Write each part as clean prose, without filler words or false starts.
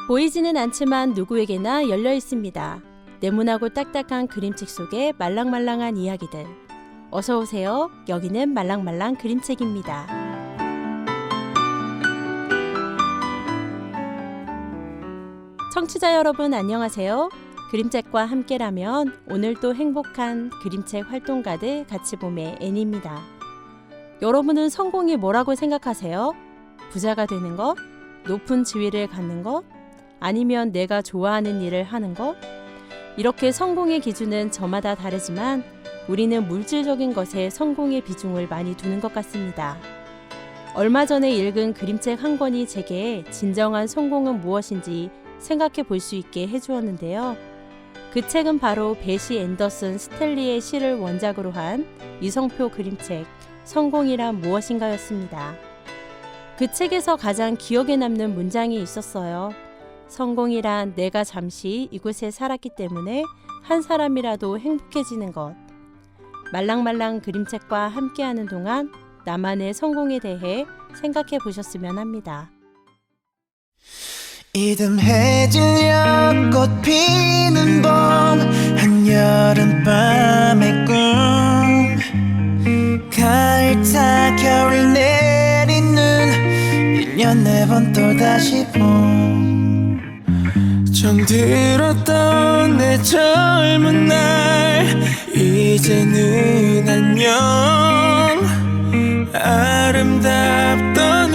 보이지는 않지만 누구에게나 열려 있습니다. 네모나고 딱딱한 그림책 속의 말랑말랑한 이야기들. 어서 오세요. 여기는 말랑말랑 그림책입니다. 청취자 여러분 안녕하세요. 그림책과 함께라면 오늘도 행복한 그림책 활동가들 같이 봄의 애니입니다. 여러분은 성공이 뭐라고 생각하세요? 부자가 되는 것? 높은 지위를 갖는 것? 아니면 내가 좋아하는 일을 하는 것? 이렇게 성공의 기준은 저마다 다르지만 우리는 물질적인 것에 성공의 비중을 많이 두는 것 같습니다. 얼마 전에 읽은 그림책 한 권이 제게 진정한 성공은 무엇인지 생각해 볼 수 있게 해주었는데요. 그 책은 바로 베시 앤더슨 스텔리의 시를 원작으로 한 이성표 그림책 성공이란 무엇인가였습니다. 그 책에서 가장 기억에 남는 문장이 있었어요. 성공이란 내가 잠시 이곳에 살았기 때문에 한 사람이라도 행복해지는 것. 말랑말랑 그림책과 함께하는 동안 나만의 성공에 대해 생각해 보셨으면 합니다. 이듬해질 벚꽃 피는 봄 한여름밤의 꿈 가을 타 겨울 내리는 1년 4번 또다시 봄 정들었던 내 젊은 날 이제는 안녕 아름답던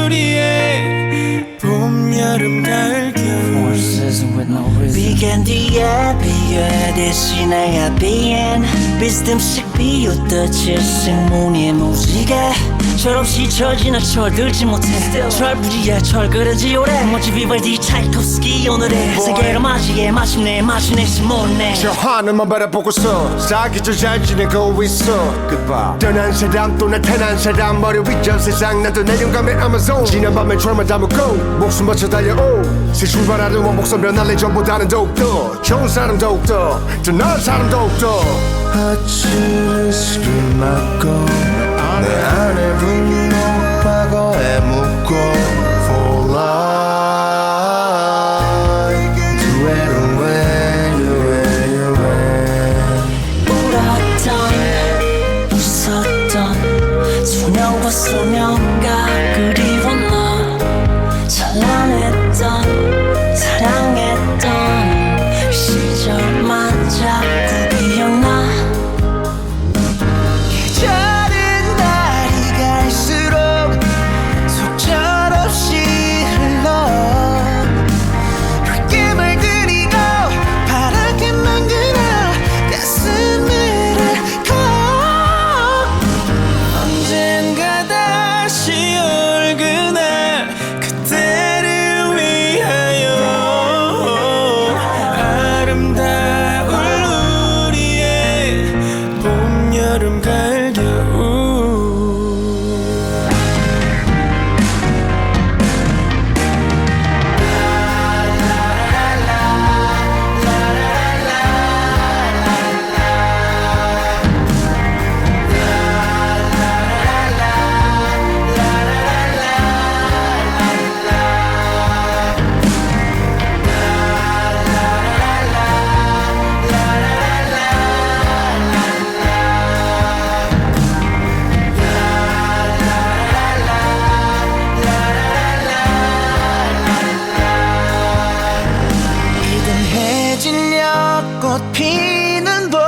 우리의 봄, 여름, 가을, 겨울 비간 뒤에 비에 대신에 비엔 비스듬씩 비웃듯이 생문의 무지개 철없이 철지나 철들지 못해 철부지에 철그러지 오래 멋지 비발디 차이콥스키 오늘의 세계를 맞이해 마침내 시몬네 저 하늘만 바라보고서 사기절 잘 지내고 있어 Goodbye 떠난 사람 또 나타난 사람 머리 위저 세상 나도 내 영감의 아마존 지난 밤에 철만 담고 목숨 바쳐 달려오 새 출발하는 원목선 변할래 전보다는 더욱더 좋은 사람 더욱더 더 나은 사람 더욱더 아침을 스킬 맞고 내 안에 분노 과거에 묻고 For life Do it away, do it away 울었던 웃었던 소녀와 소녀가 그리워 너 찬란했던 사랑했던 시절만 자꾸 기억나 계절은 날이 갈수록 속절없이 흘러 붉게 물들이고 파랗게 만들어 가슴을 앓고 언젠가 다시 올 그날 그때를 위하여 아름다운 우리의 봄, 여름, 가을, 겨울 이듬해질 벚꽃 피는 봄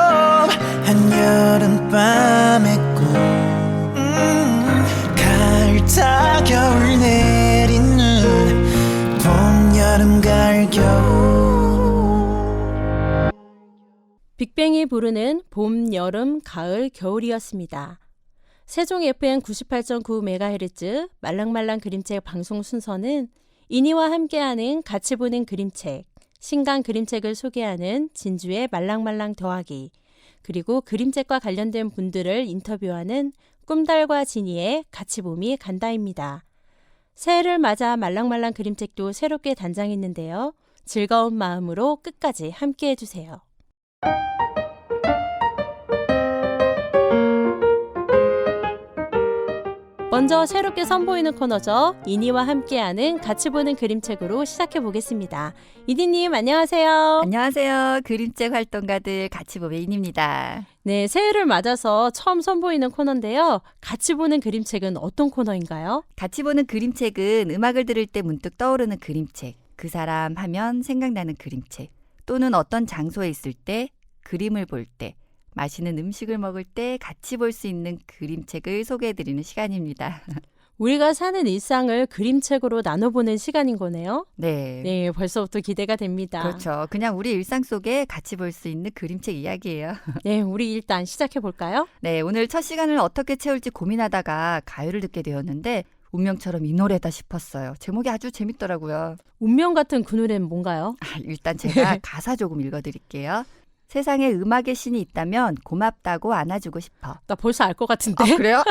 한여름밤의 꿈 가을 타 겨울 내리는 봄, 여름, 가을, 겨울 빅뱅이 부르는 봄, 여름, 가을, 겨울이었습니다. 세종 FM 98.9MHz 말랑말랑 그림책 방송 순서는 이니와 함께하는 같이 보는 그림책, 신간 그림책을 소개하는 진주의 말랑말랑 더하기, 그리고 그림책과 관련된 분들을 인터뷰하는 꿈달과 지니의 같이 봄이 간다입니다. 새해를 맞아 말랑말랑 그림책도 새롭게 단장했는데요. 즐거운 마음으로 끝까지 함께해 주세요. 먼저 새롭게 선보이는 코너죠. 이니와 함께하는 같이 보는 그림책으로 시작해 보겠습니다. 이니님 안녕하세요. 안녕하세요. 그림책 활동가들 같이 보면 인입니다. 네, 새해를 맞아서 처음 선보이는 코너인데요. 같이 보는 그림책은 어떤 코너인가요? 같이 보는 그림책은 음악을 들을 때 문득 떠오르는 그림책, 그 사람 하면 생각나는 그림책, 또는 어떤 장소에 있을 때, 그림을 볼 때, 맛있는 음식을 먹을 때 같이 볼 수 있는 그림책을 소개해드리는 시간입니다. 우리가 사는 일상을 그림책으로 나눠보는 시간인 거네요. 네. 네, 벌써부터 기대가 됩니다. 그렇죠. 그냥 우리 일상 속에 같이 볼 수 있는 그림책 이야기예요. 네, 우리 일단 시작해 볼까요? 네, 오늘 첫 시간을 어떻게 채울지 고민하다가 가요를 듣게 되었는데 운명처럼 이 노래다 싶었어요. 제목이 아주 재밌더라고요. 운명 같은 그 노래는 뭔가요? 일단 제가 가사 조금 읽어드릴게요. 세상에 음악의 신이 있다면 고맙다고 안아주고 싶어. 나 벌써 알 것 같은데. 아, 그래요?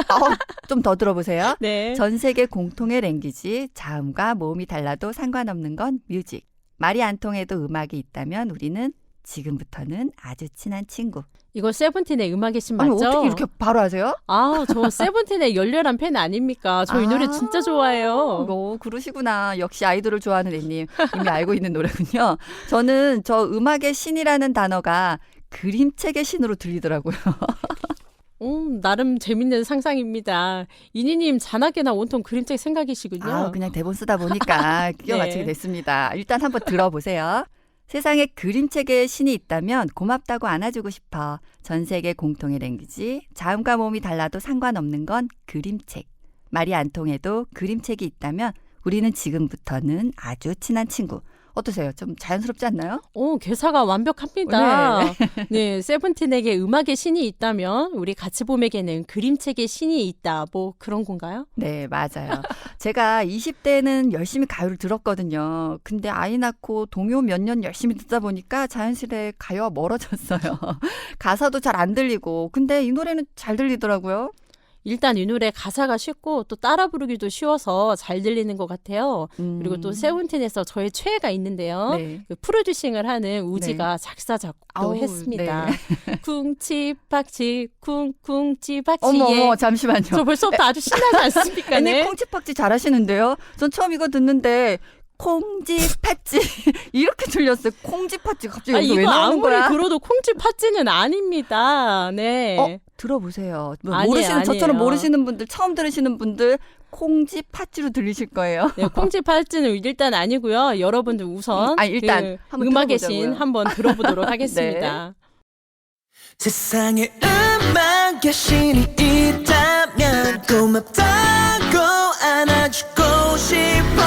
좀 더 들어보세요. 네. 전 세계 공통의 랭귀지, 자음과 모음이 달라도 상관없는 건 뮤직. 말이 안 통해도 음악이 있다면 우리는 지금부터는 아주 친한 친구. 이거 세븐틴의 음악의 신 아니, 맞죠? 어떻게 이렇게 바로 아세요? 아, 저 세븐틴의 열렬한 팬 아닙니까? 저 이 노래 진짜 좋아해요. 그러시구나. 역시 아이돌을 좋아하는 애님. 이미 알고 있는 노래군요. 저는 저 음악의 신이라는 단어가 그림책의 신으로 들리더라고요. 나름 재밌는 상상입니다. 이니님 잔악계나 온통 그림책 생각이시군요. 그냥 대본 쓰다 보니까 끼워 맞추게 네. 됐습니다. 일단 한번 들어보세요. 세상에 그림책의 신이 있다면 고맙다고 안아주고 싶어. 전 세계 공통의 랭귀지. 자음과 모음이 달라도 상관없는 건 그림책. 말이 안 통해도 그림책이 있다면 우리는 지금부터는 아주 친한 친구. 어떠세요? 좀 자연스럽지 않나요? 개사가 완벽합니다. 네, 세븐틴에게 음악의 신이 있다면 우리 같이 봄에게는 그림책의 신이 있다. 뭐 그런 건가요? 네, 맞아요. 제가 20대는 열심히 가요를 들었거든요. 근데 아이 낳고 동요 몇 년 열심히 듣다 보니까 자연스레 가요와 멀어졌어요. 가사도 잘 안 들리고. 근데 이 노래는 잘 들리더라고요. 일단 이 노래 가사가 쉽고 또 따라 부르기도 쉬워서 잘 들리는 것 같아요. 그리고 또 세븐틴에서 저의 최애가 있는데요. 네. 그 프로듀싱을 하는 우지가 작사 작곡도 아우, 했습니다. 네. 쿵치팍치 쿵쿵치팍치. 어머, 잠시만요. 저 벌써부터 아주 신나지 않습니까? 아니, 네? 콩쥐팍쥐 잘하시는데요. 전 처음 이거 듣는데 콩쥐팥쥐 이렇게 들렸어요. 콩쥐팥쥐 갑자기 여기서 왜 이거 나오는 아무리 거야? 들어도 콩쥐팥쥐는 아닙니다. 네. 들어보세요. 뭐 아니에요, 모르시는 저처럼 아니에요. 모르시는 분들, 처음 들으시는 분들 콩쥐팥쥐로 들리실 거예요. 네, 콩쥐팥쥐는 일단 아니고요. 여러분들 우선 일단 한번 음악의 들어보자고요. 신 한번 들어보도록 하겠습니다. 세상에 음악의 신이 있다면 고맙다고 안아주고 싶어.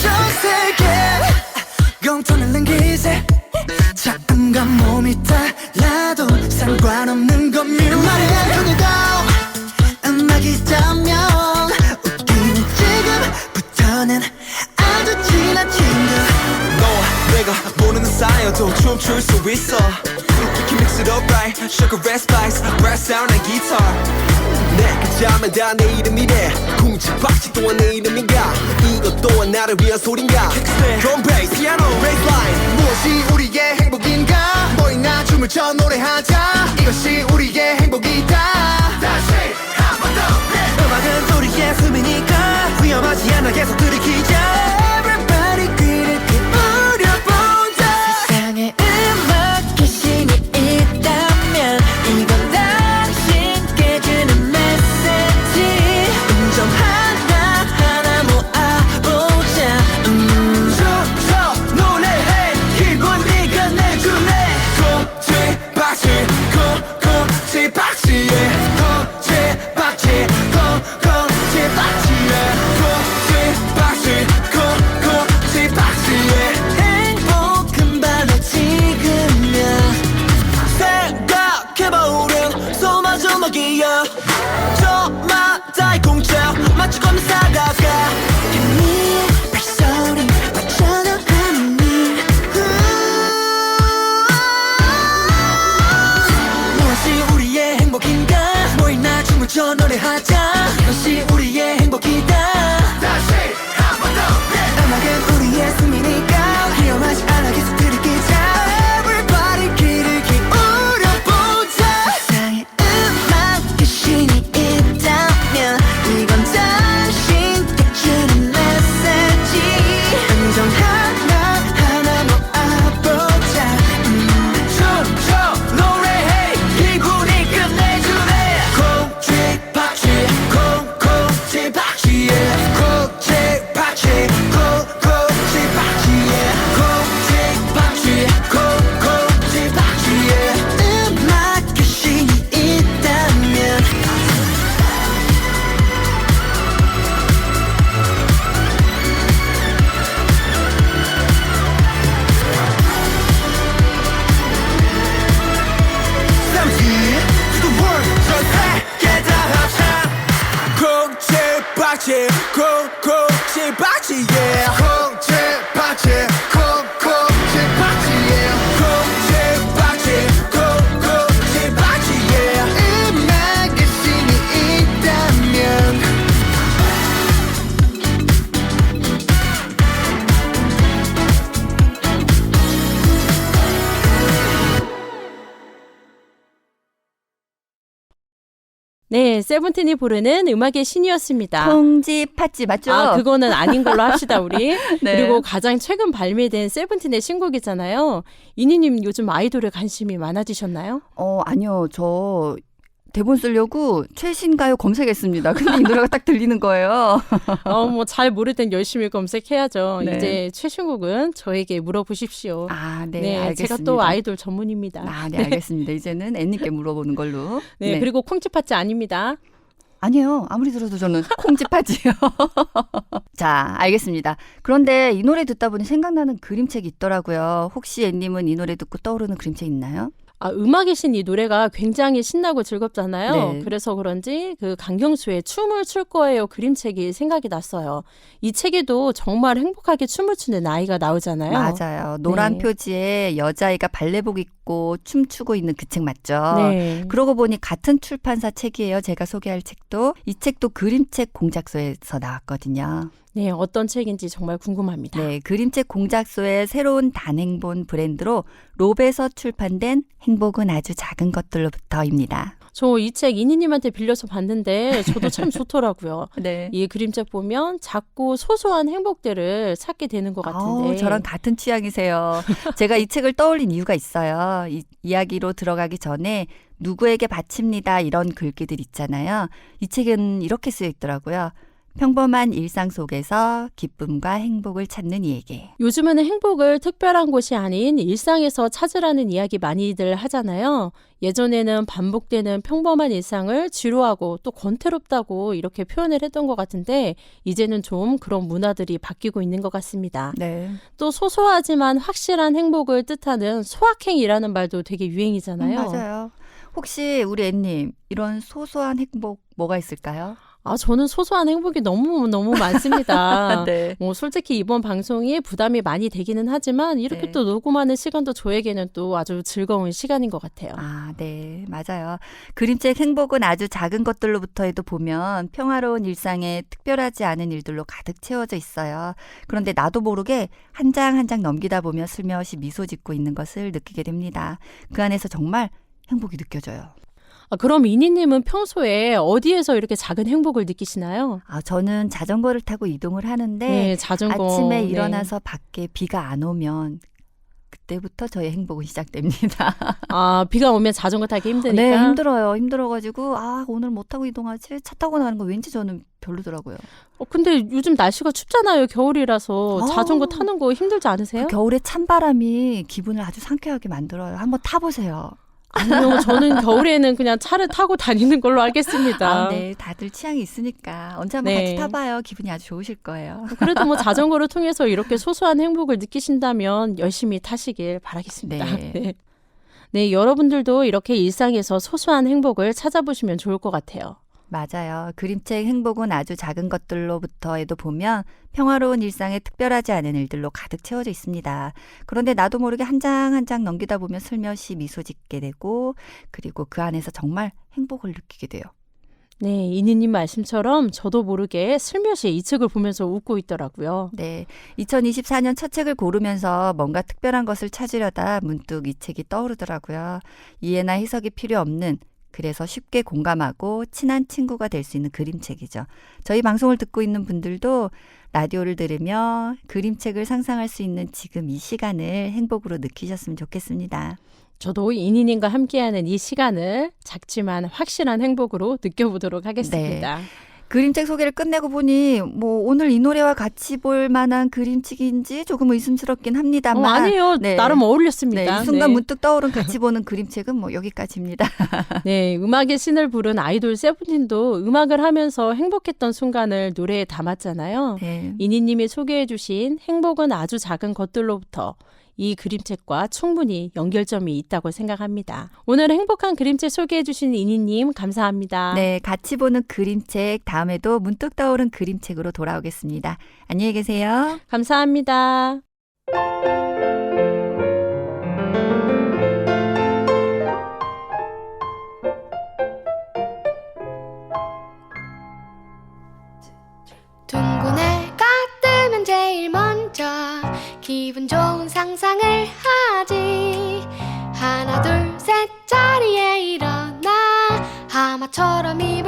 전 세계 공통의 랭귀지, 자음과 몸이 달라도 상관없는 건 뮤직. 말이 안 통해도 음악이 있다면 우리는 지금부터는 아주 친한 친구. 너와 내가 모르는 사이여도 춤출 수 있어. We can mix it up right, sugar red spice, brass sound and guitar. 내가 잠에 다 내 이름이래. 쿵치박치 또한 내 이름인가. 이것 또한 나를 위한 소린가. Drum bass, piano, bassline. 무엇이 우리의 행복인가. 너희나 춤을 춰 노래하자. 이것이 우리의 행복이다. 다시 한 번 더. 음악은 우리의 숨이니까 위험하지 않아 계속 들이키자. Everybody 귀를 기울여보자. 세상에 음악의 신이 있다면 이건 당신께 주는 메시지. 음정 하나하나 모아보자. 저 노래해 기분 네가 내주네. 콩쥐박쥐 콩쥐박쥐 콩쥐박쥐 콩쥐박쥐 콩쥐박쥐 행복한 밤에 지금이야. 생각해보면 소마저 먹이야. 저마다의 공짜 마치 걷는 살다가 네 발소리 빠져나가니 무엇이 우리의 행복인가. 모이나 춤을 춰 노래하자. 이것이 우리의 행복이다. 다시 한 번 더. 음악은 우리의 승리니까 위험하지 않아 계속 들이키자. 네, 세븐틴이 부르는 음악의 신이었습니다. 콩지 팥지 맞죠? 아, 그거는 아닌 걸로 합시다, 우리. 네. 그리고 가장 최근 발매된 세븐틴의 신곡이잖아요. 이니님 요즘 아이돌에 관심이 많아지셨나요? 아니요. 저 대본 쓰려고 최신 가요 검색했습니다. 근데 이 노래가 딱 들리는 거예요. 뭐 잘 모를 땐 열심히 검색해야죠. 네. 이제 최신곡은 저에게 물어보십시오. 아, 네, 알겠습니다. 제가 또 아이돌 전문입니다. 아, 네, 알겠습니다. 이제는 앤님께 물어보는 걸로. 네, 그리고 콩치파츠 아닙니다. 아니에요. 아무리 들어도 저는 콩쥐파지요. 자, 알겠습니다. 그런데 이 노래 듣다 보니 생각나는 그림책이 있더라고요. 혹시 앤님은 이 노래 듣고 떠오르는 그림책 있나요? 음악의 신 이 노래가 굉장히 신나고 즐겁잖아요. 네. 그래서 그런지 그 강경수의 춤을 출 거예요 그림책이 생각이 났어요. 이 책에도 정말 행복하게 춤을 추는 아이가 나오잖아요. 맞아요. 노란 네. 표지에 여자아이가 발레복 입고 춤추고 있는 그 책 맞죠? 네. 그러고 보니 같은 출판사 책이에요. 제가 소개할 책도. 이 책도 그림책 공작소에서 나왔거든요. 네, 어떤 책인지 정말 궁금합니다. 네, 그림책 공작소의 새로운 단행본 브랜드로 롭에서 출판된 행복은 아주 작은 것들로부터입니다. 저 이 책 이니님한테 빌려서 봤는데 저도 참 좋더라고요. 네. 이 그림책 보면 작고 소소한 행복들을 찾게 되는 것 같은데. 저랑 같은 취향이세요. 제가 이 책을 떠올린 이유가 있어요. 이 이야기로 들어가기 전에 누구에게 바칩니다 이런 글귀들 있잖아요. 이 책은 이렇게 쓰여 있더라고요. 평범한 일상 속에서 기쁨과 행복을 찾는 이에게. 요즘에는 행복을 특별한 곳이 아닌 일상에서 찾으라는 이야기 많이들 하잖아요. 예전에는 반복되는 평범한 일상을 지루하고 또 권태롭다고 이렇게 표현을 했던 것 같은데 이제는 좀 그런 문화들이 바뀌고 있는 것 같습니다. 네. 또 소소하지만 확실한 행복을 뜻하는 소확행이라는 말도 되게 유행이잖아요. 맞아요. 혹시 우리 앤님 이런 소소한 행복 뭐가 있을까요? 저는 소소한 행복이 너무너무 많습니다. 네. 솔직히 이번 방송이 부담이 많이 되기는 하지만 이렇게 네. 또 녹음하는 시간도 저에게는 또 아주 즐거운 시간인 것 같아요. 아, 네. 맞아요. 그림책 행복은 아주 작은 것들로부터에도 보면 평화로운 일상에 특별하지 않은 일들로 가득 채워져 있어요. 그런데 나도 모르게 한 장 한 장 넘기다 보면 슬며시 미소 짓고 있는 것을 느끼게 됩니다. 그 안에서 정말 행복이 느껴져요. 그럼 이니님은 평소에 어디에서 이렇게 작은 행복을 느끼시나요? 저는 자전거를 타고 이동을 하는데 네, 자전거. 아침에 네. 일어나서 밖에 비가 안 오면 그때부터 저의 행복은 시작됩니다. 비가 오면 자전거 타기 힘드니까. 네, 힘들어요. 힘들어가지고 오늘 못 타고 이동하지? 차 타고 나가는 거 왠지 저는 별로더라고요. 근데 요즘 날씨가 춥잖아요. 겨울이라서 자전거 타는 거 힘들지 않으세요? 그 겨울에 찬바람이 기분을 아주 상쾌하게 만들어요. 한번 타보세요. 아니요, 저는 겨울에는 그냥 차를 타고 다니는 걸로 하겠습니다. 네, 다들 취향이 있으니까 언제 한번 네. 같이 타봐요. 기분이 아주 좋으실 거예요. 그래도 자전거를 통해서 이렇게 소소한 행복을 느끼신다면 열심히 타시길 바라겠습니다. 네. 네. 네, 여러분들도 이렇게 일상에서 소소한 행복을 찾아보시면 좋을 것 같아요. 맞아요. 그림책 행복은 아주 작은 것들로부터에도 보면 평화로운 일상에 특별하지 않은 일들로 가득 채워져 있습니다. 그런데 나도 모르게 한 장 한 장 넘기다 보면 슬며시 미소 짓게 되고 그리고 그 안에서 정말 행복을 느끼게 돼요. 네, 이니님 말씀처럼 저도 모르게 슬며시 이 책을 보면서 웃고 있더라고요. 네, 2024년 첫 책을 고르면서 뭔가 특별한 것을 찾으려다 문득 이 책이 떠오르더라고요. 이해나 해석이 필요 없는 그래서 쉽게 공감하고 친한 친구가 될 수 있는 그림책이죠. 저희 방송을 듣고 있는 분들도 라디오를 들으며 그림책을 상상할 수 있는 지금 이 시간을 행복으로 느끼셨으면 좋겠습니다. 저도 이니님과 함께하는 이 시간을 작지만 확실한 행복으로 느껴보도록 하겠습니다. 네. 그림책 소개를 끝내고 보니 오늘 이 노래와 같이 볼 만한 그림책인지 조금 의심스럽긴 합니다만 아니에요. 네. 나름 어울렸습니다. 네, 이 순간 네. 문득 떠오른 같이 보는 그림책은 여기까지입니다. 네, 음악의 신을 부른 아이돌 세븐틴도 음악을 하면서 행복했던 순간을 노래에 담았잖아요. 네. 이니님이 소개해 주신 행복은 아주 작은 것들로부터 이 그림책과 충분히 연결점이 있다고 생각합니다. 오늘 행복한 그림책 소개해 주신 이니님 감사합니다. 네, 같이 보는 그림책 다음에도 문득 떠오른 그림책으로 돌아오겠습니다. 안녕히 계세요. 감사합니다. 둥근 해가 뜨면 제일 먼저 기분 좋은 상상을 하지. 하나 둘 셋 자리에 일어나 하마처럼 입을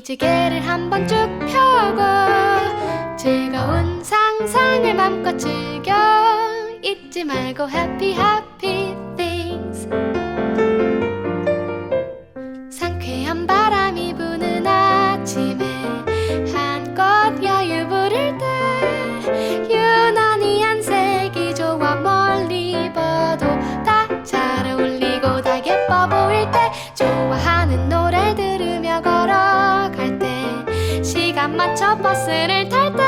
무지개를 한번 쭉 펴고 즐거운 상상을 맘껏 즐겨 잊지 말고 happy happy things. 상쾌한 바람이 부는 아침에 한껏 여유 부릴 때 유난히 안색이 좋아 멀리 봐도 다 잘 어울리고 다 예뻐 보일 때 좋아하는 노래 들으며 걸어갈 때 시간 맞춰 버스를 탈 때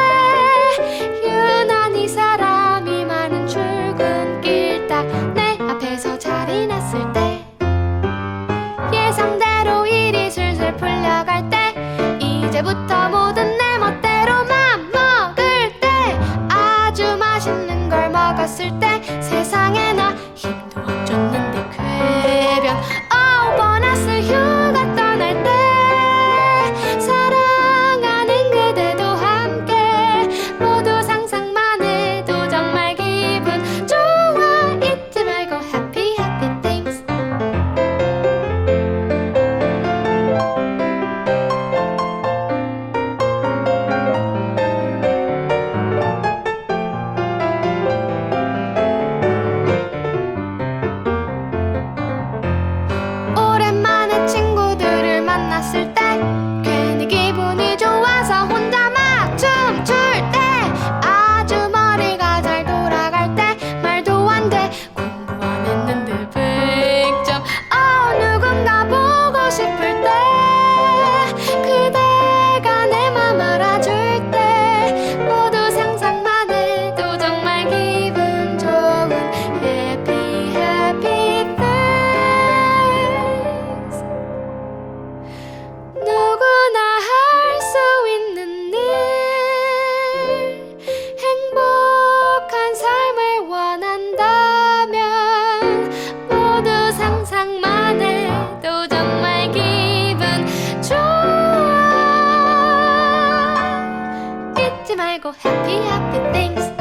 유난히 사람이 많은 출근길 딱 내 앞에서 자리 났을 때 예상대로 일이 술술 풀려갈 때 이제부터 모든 내 멋대로 맘 먹을 때 아주 맛있는 걸 먹었을 때 세상에 나 힘도 안 줬는데 쾌변 보너스 휴가 떠날 때 사랑하는 그대도 함께 모두 상상만 해도 정말 기분 좋아 잊지 말고 happy happy things. 오랜만에 친구들을 만났을 때 괜히 기분이 좋아서 혼자 막 춤출 때 아주 머리가 잘 돌아갈 때 말도 안 돼 공부 안 했는데 100점 누군가 보고 싶을 때 그대가 내 맘 알아줄 때 모두 상상만 해도 정말 기분 좋은 happy happy things. 누구나 할 수 있는 일 행복한 삶을 원한다면 모두 상상만 해도 정말 기분 좋아 잊지 말고 happy happy things.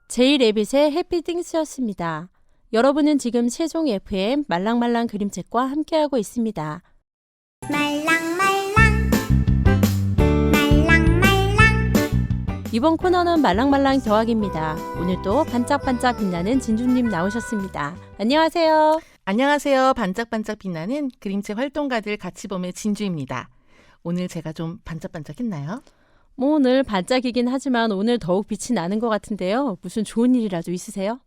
제이레빗의 해피띵스였습니다. 여러분은 지금 세종 FM 말랑말랑 그림책과 함께하고 있습니다. 말랑말랑 말랑말랑 이번 코너는 말랑말랑 더하기입니다. 오늘도 반짝반짝 빛나는 진주님 나오셨습니다. 안녕하세요. 안녕하세요. 반짝반짝 빛나는 그림책 활동가들 같이 봄의 진주입니다. 오늘 제가 좀 반짝반짝했나요? 뭐 오늘 반짝이긴 하지만 오늘 더욱 빛이 나는 것 같은데요. 무슨 좋은 일이라도 있으세요?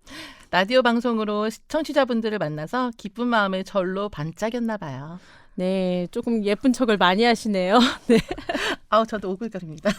라디오 방송으로 청취자분들을 만나서 기쁜 마음에 절로 반짝였나 봐요. 네, 조금 예쁜 척을 많이 하시네요. 네. 저도 오글거립니다.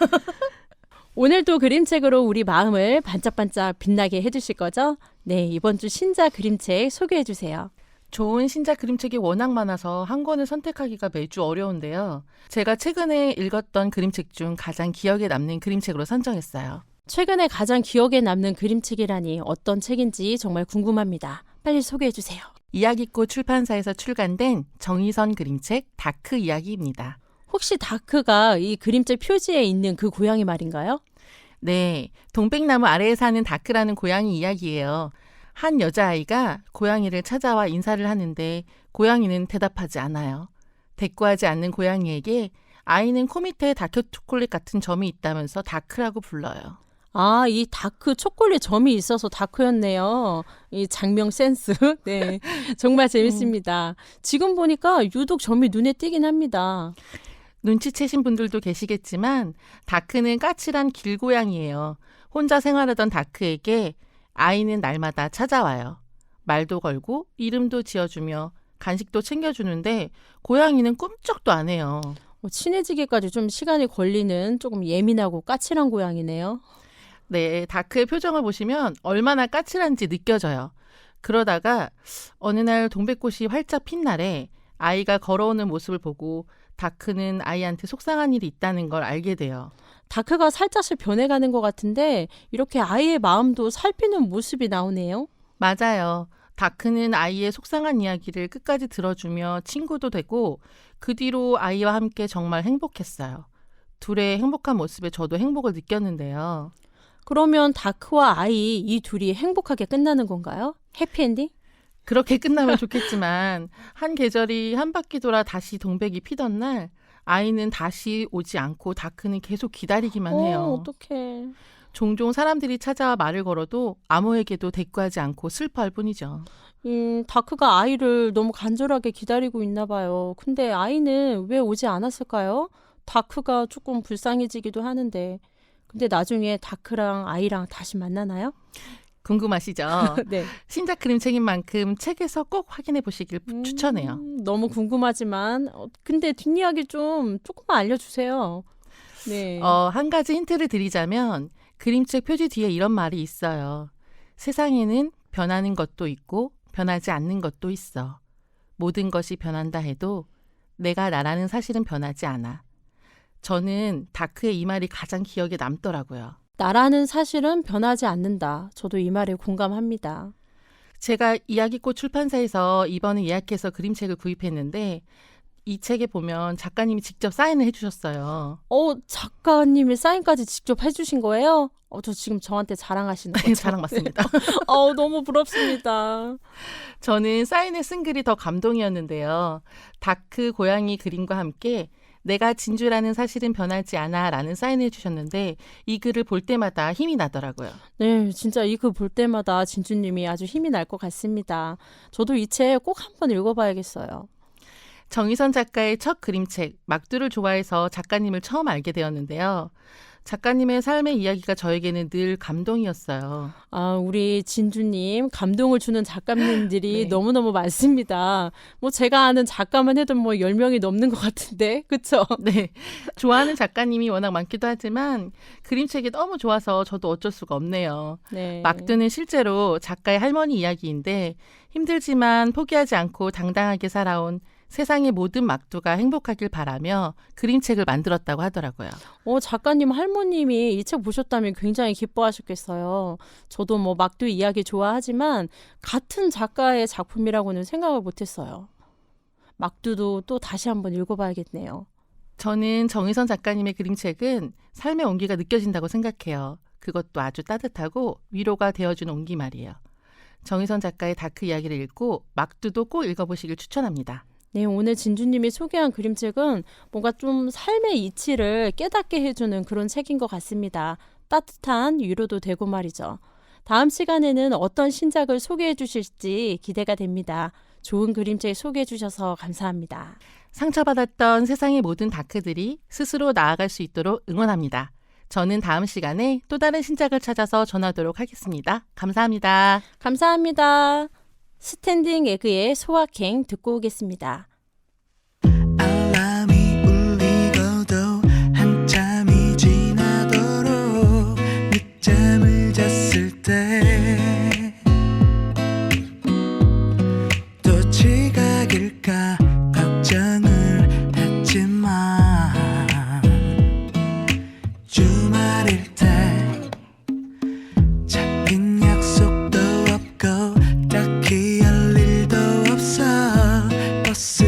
오늘도 그림책으로 우리 마음을 반짝반짝 빛나게 해주실 거죠? 네, 이번 주 신작 그림책 소개해 주세요. 좋은 신작 그림책이 워낙 많아서 한 권을 선택하기가 매주 어려운데요. 제가 최근에 읽었던 그림책 중 가장 기억에 남는 그림책으로 선정했어요. 최근에 가장 기억에 남는 그림책이라니 어떤 책인지 정말 궁금합니다. 빨리 소개해 주세요. 이야기꽃 출판사에서 출간된 정희선 그림책 다크 이야기입니다. 혹시 다크가 이 그림책 표지에 있는 그 고양이 말인가요? 네, 동백나무 아래에 사는 다크라는 고양이 이야기예요. 한 여자아이가 고양이를 찾아와 인사를 하는데 고양이는 대답하지 않아요. 대꾸하지 않는 고양이에게 아이는 코 밑에 다크 초콜릿 같은 점이 있다면서 다크라고 불러요. 아, 이 다크 초콜릿 점이 있어서 다크였네요. 이 장명 센스. 네, 정말 재밌습니다. 지금 보니까 유독 점이 눈에 띄긴 합니다. 눈치채신 분들도 계시겠지만 다크는 까칠한 길고양이예요. 혼자 생활하던 다크에게 아이는 날마다 찾아와요. 말도 걸고 이름도 지어주며 간식도 챙겨주는데 고양이는 꿈쩍도 안 해요. 친해지기까지 좀 시간이 걸리는 조금 예민하고 까칠한 고양이네요. 네, 다크의 표정을 보시면 얼마나 까칠한지 느껴져요. 그러다가 어느 날 동백꽃이 활짝 핀 날에 아이가 걸어오는 모습을 보고 다크는 아이한테 속상한 일이 있다는 걸 알게 돼요. 다크가 살짝씩 변해가는 것 같은데 이렇게 아이의 마음도 살피는 모습이 나오네요. 맞아요. 다크는 아이의 속상한 이야기를 끝까지 들어주며 친구도 되고 그 뒤로 아이와 함께 정말 행복했어요. 둘의 행복한 모습에 저도 행복을 느꼈는데요. 그러면 다크와 아이 이 둘이 행복하게 끝나는 건가요? 해피엔딩? 그렇게 끝나면 좋겠지만 한 계절이 한 바퀴 돌아 다시 동백이 피던 날 아이는 다시 오지 않고 다크는 계속 기다리기만 해요. 어떡해. 종종 사람들이 찾아와 말을 걸어도 아무에게도 대꾸하지 않고 슬퍼할 뿐이죠. 다크가 아이를 너무 간절하게 기다리고 있나 봐요. 근데 아이는 왜 오지 않았을까요? 다크가 조금 불쌍해지기도 하는데. 근데 나중에 다크랑 아이랑 다시 만나나요? 궁금하시죠? 네. 신작 그림책인 만큼 책에서 꼭 확인해 보시길 추천해요. 너무 궁금하지만 근데 뒷이야기 조금만 알려주세요. 네. 한 가지 힌트를 드리자면 그림책 표지 뒤에 이런 말이 있어요. 세상에는 변하는 것도 있고 변하지 않는 것도 있어. 모든 것이 변한다 해도 내가 나라는 사실은 변하지 않아. 저는 다크의 이 말이 가장 기억에 남더라고요. 나라는 사실은 변하지 않는다. 저도 이 말에 공감합니다. 제가 이야기꽃 출판사에서 이번에 예약해서 그림책을 구입했는데 이 책에 보면 작가님이 직접 사인을 해주셨어요. 작가님이 사인까지 직접 해주신 거예요? 저 지금 저한테 자랑하시는 거죠? 자랑 맞습니다. 너무 부럽습니다. 저는 사인을 쓴 글이 더 감동이었는데요. 다크 고양이 그림과 함께 내가 진주라는 사실은 변하지 않아 라는 사인을 해주셨는데 이 글을 볼 때마다 힘이 나더라고요. 네, 진짜 이 글 볼 때마다 진주님이 아주 힘이 날 것 같습니다. 저도 이 책 꼭 한번 읽어봐야겠어요. 정희선 작가의 첫 그림책 막두를 좋아해서 작가님을 처음 알게 되었는데요. 작가님의 삶의 이야기가 저에게는 늘 감동이었어요. 우리 진주님 감동을 주는 작가님들이 네. 너무너무 많습니다. 제가 아는 작가만 해도 10명이 넘는 것 같은데 그쵸? 네, 좋아하는 작가님이 워낙 많기도 하지만 그림책이 너무 좋아서 저도 어쩔 수가 없네요. 네. 막두는 실제로 작가의 할머니 이야기인데 힘들지만 포기하지 않고 당당하게 살아온 세상의 모든 막두가 행복하길 바라며 그림책을 만들었다고 하더라고요. 작가님 할머님이 이 책 보셨다면 굉장히 기뻐하셨겠어요. 저도 막두 이야기 좋아하지만 같은 작가의 작품이라고는 생각을 못했어요. 막두도 또 다시 한번 읽어봐야겠네요. 저는 정희선 작가님의 그림책은 삶의 온기가 느껴진다고 생각해요. 그것도 아주 따뜻하고 위로가 되어주는 온기 말이에요. 정희선 작가의 다크 이야기를 읽고 막두도 꼭 읽어보시길 추천합니다. 네, 오늘 진주님이 소개한 그림책은 뭔가 좀 삶의 이치를 깨닫게 해주는 그런 책인 것 같습니다. 따뜻한 위로도 되고 말이죠. 다음 시간에는 어떤 신작을 소개해 주실지 기대가 됩니다. 좋은 그림책 소개해 주셔서 감사합니다. 상처받았던 세상의 모든 다크들이 스스로 나아갈 수 있도록 응원합니다. 저는 다음 시간에 또 다른 신작을 찾아서 전하도록 하겠습니다. 감사합니다. 감사합니다. 스탠딩 에그의 소확행 듣고 오겠습니다. 알람이 울리고도 한참이 지나도록 늦잠을 잤을 때 또 지각일까 걱정을 했지만 주말일 때 잡힌 약속도 없고 딱히 할 일도 없어 버스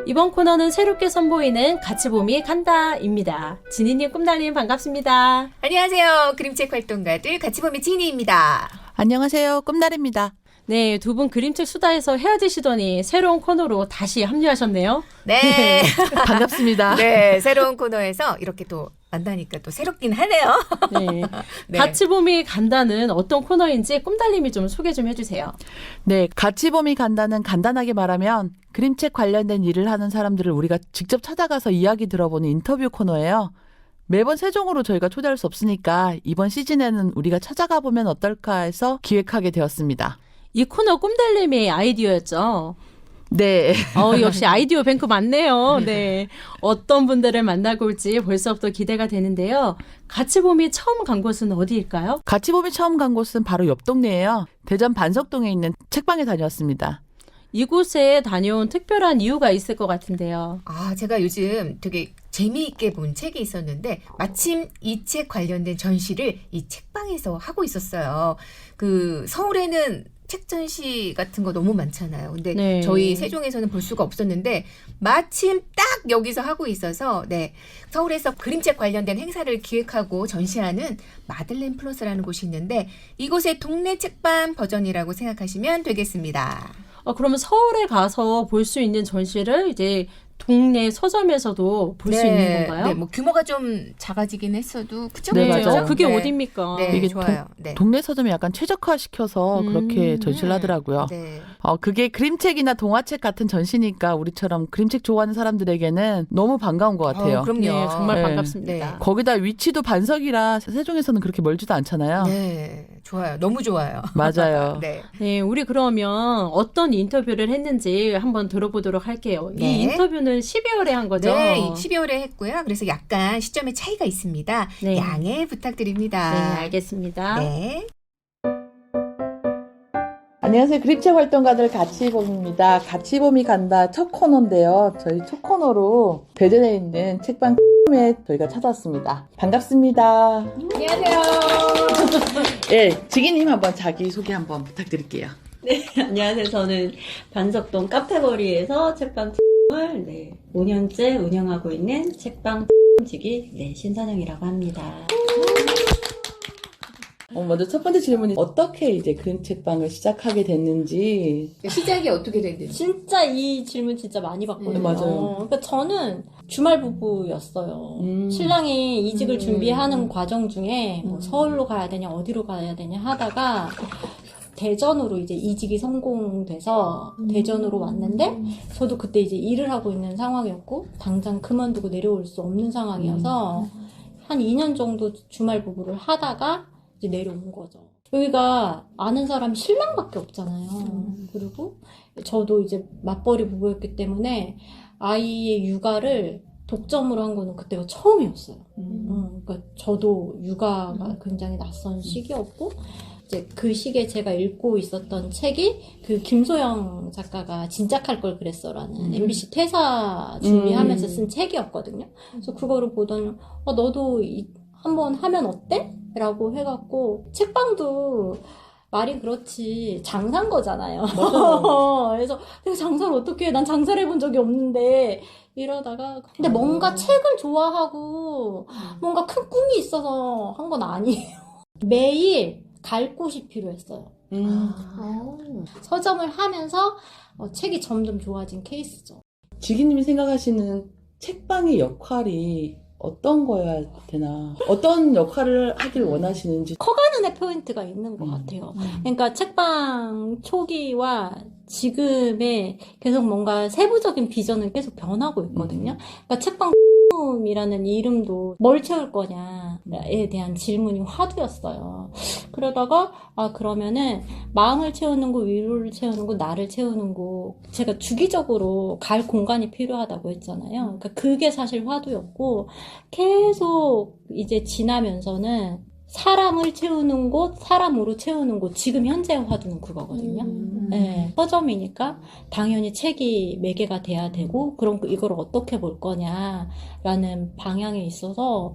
이번 코너는 새롭게 선보이는 같이봄이 간다입니다. 지니님, 꿈달님 반갑습니다. 안녕하세요. 그림책 활동가들 같이봄의 지니입니다. 안녕하세요. 꿈날입니다. 네, 두 분 그림책 수다에서 헤어지시더니 새로운 코너로 다시 합류하셨네요. 네. 반갑습니다. 네, 새로운 코너에서 이렇게 또 만나니까 또 새롭긴 하네요. 네. 네. 같이봄이 간다는 어떤 코너인지 꿈달님이 좀 소개 좀 해주세요. 네, 같이봄이 간다는 간단하게 말하면 그림책 관련된 일을 하는 사람들을 우리가 직접 찾아가서 이야기 들어보는 인터뷰 코너예요. 매번 세종으로 저희가 초대할 수 없으니까 이번 시즌에는 우리가 찾아가 보면 어떨까 해서 기획하게 되었습니다. 이 코너 꿈달님의 아이디어였죠. 네. 역시 아이디어 뱅크 많네요. 네. 어떤 분들을 만나고 올지 벌써부터 기대가 되는데요. 같이봄이 처음 간 곳은 어디일까요? 같이봄이 처음 간 곳은 바로 옆 동네예요. 대전 반석동에 있는 책방에 다녀왔습니다. 이곳에 다녀온 특별한 이유가 있을 것 같은데요. 아, 제가 요즘 되게 재미있게 본 책이 있었는데 마침 이 책 관련된 전시를 이 책방에서 하고 있었어요. 그 서울에는 책 전시 같은 거 너무 많잖아요. 근데 네. 저희 세종에서는 볼 수가 없었는데 마침 딱 여기서 하고 있어서 네, 서울에서 그림책 관련된 행사를 기획하고 전시하는 마들렌 플러스라는 곳이 있는데 이곳의 동네 책방 버전이라고 생각하시면 되겠습니다. 그러면 서울에 가서 볼 수 있는 전시를 이제 동네 서점에서도 볼 수 있는 건가요? 네, 뭐 규모가 좀 작아지긴 했어도 그죠? 네, 맞아요. 그게 네. 어딥니까? 네, 이게 좋아요. 네. 동네 서점이 약간 최적화시켜서 그렇게 음. 전시를 하더라고요. 네. 그게 그림책이나 동화책 같은 전시니까 우리처럼 그림책 좋아하는 사람들에게는 너무 반가운 것 같아요. 그럼요. 네, 정말 네. 반갑습니다. 네. 거기다 위치도 반석이라 세종에서는 그렇게 멀지도 않잖아요. 네, 좋아요. 너무 좋아요. 맞아요. 네. 네, 우리 그러면 어떤 인터뷰를 했는지 한번 들어보도록 할게요. 네. 이 인터뷰는 12월에 한 거죠? 네, 12월에 했고요. 그래서 약간 시점의 차이가 있습니다. 네. 양해 네, 부탁드립니다. 알겠습니다. 네. 안녕하세요. 그림책 활동가들 같이봄입니다. 같이봄이 간다 첫 코너인데요. 저희 첫 코너로 대전에 있는 책방에 저희가 찾아왔습니다. 반갑습니다. 안녕하세요. 예, 지기님 한번 자기소개 한번 부탁드릴게요. 안녕하세요. 저는 반석동 카페거리에서 책방 을 5년째 운영하고 있는 책방 지기 신선영이라고 합니다. 먼저 첫 번째 질문이 어떻게 이제 그림책방을 시작하게 됐는지. 시작이 어떻게 됐는지. 진짜 이 질문 진짜 많이 받거든요. 네, 맞아요. 그러니까 저는 주말 부부였어요. 음. 신랑이 이직을 준비하는 과정 중에 뭐 서울로 가야 되냐 어디로 가야 되냐 하다가 대전으로 이제 이직이 성공돼서 대전으로 왔는데 저도 그때 이제 일을 하고 있는 상황이었고 당장 그만두고 내려올 수 없는 상황이어서 한 2년 정도 주말 부부를 하다가 이제 내려온 거죠. 여기가 아는 사람이 신랑밖에 없잖아요. 그리고 저도 이제 맞벌이 부부였기 때문에 아이의 육아를 독점으로 한 거는 그때가 처음이었어요. 그러니까 저도 육아가 굉장히 낯선 시기였고 이제 그 시기에 제가 읽고 있었던 책이 그 김소영 작가가 진작할 걸 그랬어라는 MBC 퇴사 준비하면서 쓴 책이었거든요. 그래서 그거를 보더니 너도 한번 하면 어때? 라고 해갖고 책방도 말이 그렇지 장사인 거잖아요. 그래서 내가 장사를 어떻게 해? 난 장사를 해본 적이 없는데 이러다가 근데 뭔가 책을 좋아하고 뭔가 큰 꿈이 있어서 한 건 아니에요. 매일 갈 곳이 필요했어요. 서점을 하면서 책이 점점 좋아진 케이스죠. 지기님이 생각하시는 책방의 역할이 어떤 거여야 되나? 어떤 역할을 하길 원하시는지. 커가는의 포인트가 있는 것 같아요. 그러니까 책방 초기와 지금의 계속 뭔가 세부적인 비전은 계속 변하고 있거든요. 그러니까 책방이라는 이름도 뭘 채울 거냐에 대한 질문이 화두였어요. 그러다가 그러면은 마음을 채우는 곳, 위로를 채우는 곳, 나를 채우는 곳 제가 주기적으로 갈 공간이 필요하다고 했잖아요. 그러니까 그게 사실 화두였고 계속 이제 지나면서는 사람을 채우는 곳, 사람으로 채우는 곳, 지금 현재의 화두는 그거거든요. 네, 서점이니까 당연히 책이 매개가 돼야 되고, 그럼 이걸 어떻게 볼 거냐라는 방향에 있어서